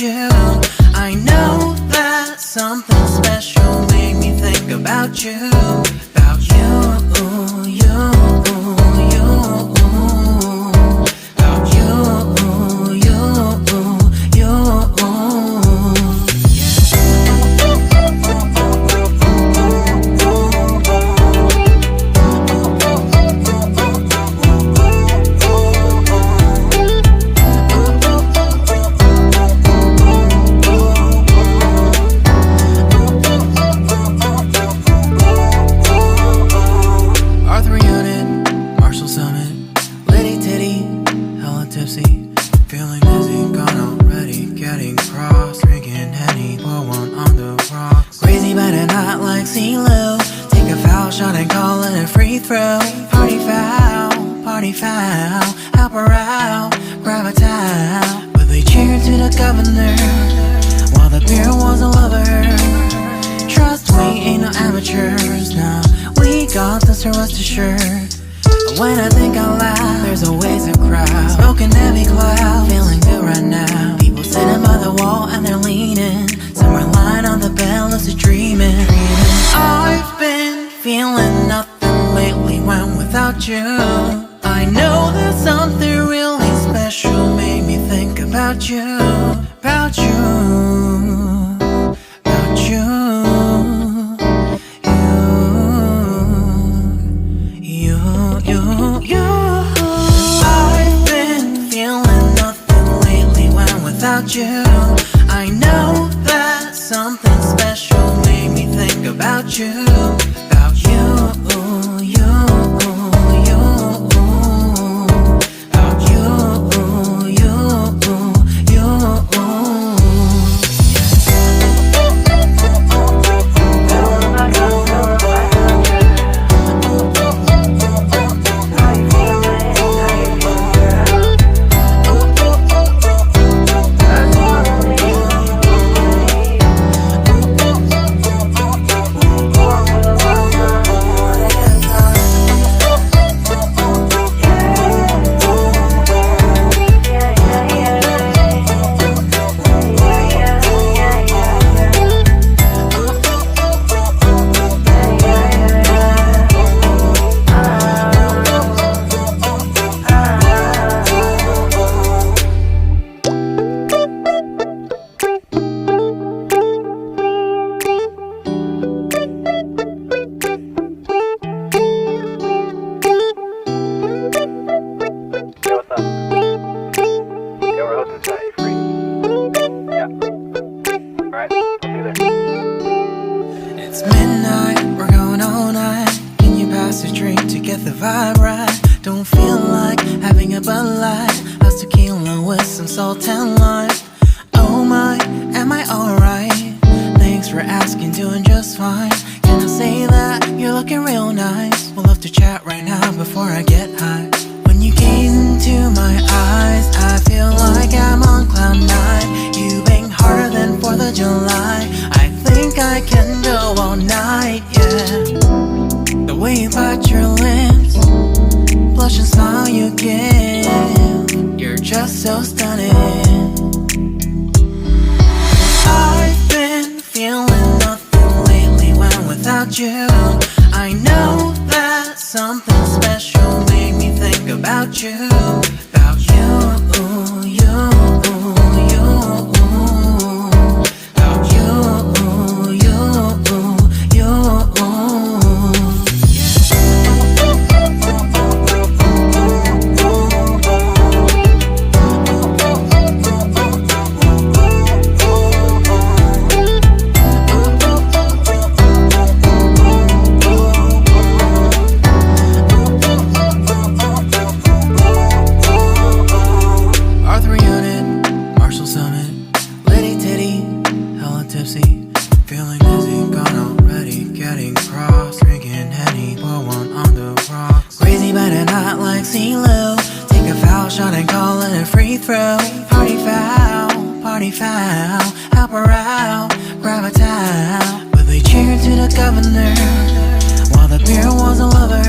you. I know that something special made me think about you. About you, you, you. About you, you, you. Feeling dizzy, gone already, getting cross, drinking Henny, pour one on the rocks. Crazy but not like CeeLo. Take a foul shot and call it a free throw. Party foul, help her out, grab a towel. But they cheered to the governor, while the beer was a lover. Trust we ain't no amateurs, nah, we got this, so rest assured. When I think out loud, there's always a crowd, smoking heavy cloud, feeling good right now. People sitting by the wall and they're leaning, some are lying on the bed, lucid dreaming. I've been feeling nothing lately when without you. I know that something really special made me think about you. About you, about you. I've been feeling nothing lately when without you. I know that something special made me think about you. About you, you, you. About you, you, you. It's midnight, we're going all night. Can you pass a drink to get the vibe right? Don't feel like having a Bud Light, how's tequila with some salt and lime? Oh my, am I alright? Thanks for asking, doing just fine. Can I say that you're looking real nice? We'll have to chat right now before I get high. When you gaze into my eyes, I feel like I'm on cloud nine. You bang harder than 4th of July. I think I can go all night, yeah. The way you bite your lips, blush and smile you give, you're just so stunning. I've been feeling nothing lately when without you. I know that something special made me think about you. About you, you, you. About you, you, you. Feeling dizzy, gone already, getting cross, drinking Henny, pour one on the rocks. Crazy but not like CeeLo. Take a foul shot and call it a free throw. Party foul, help her out, grab a towel. But they cheered to the governor, while the beer was a lover.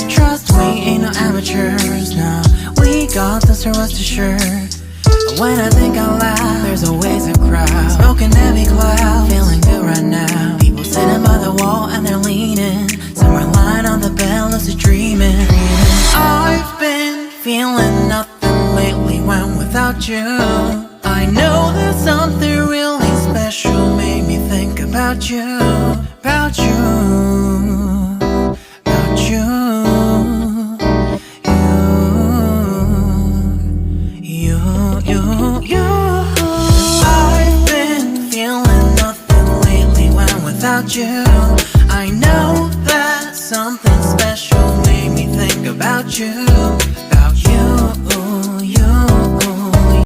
Trust we ain't no amateurs, nah, we got this, so rest assured. When I think out loud, there's always a crowd. Smoking heavy clouds, feeling good right now. People sitting by the wall and they're leaning. Some are lying on the bed, lucid dreaming. I've been feeling nothing lately when without you. I know that something really special made me think about you, about you, about you, you. I've been feeling nothing lately when without you. I know that something special made me think about you.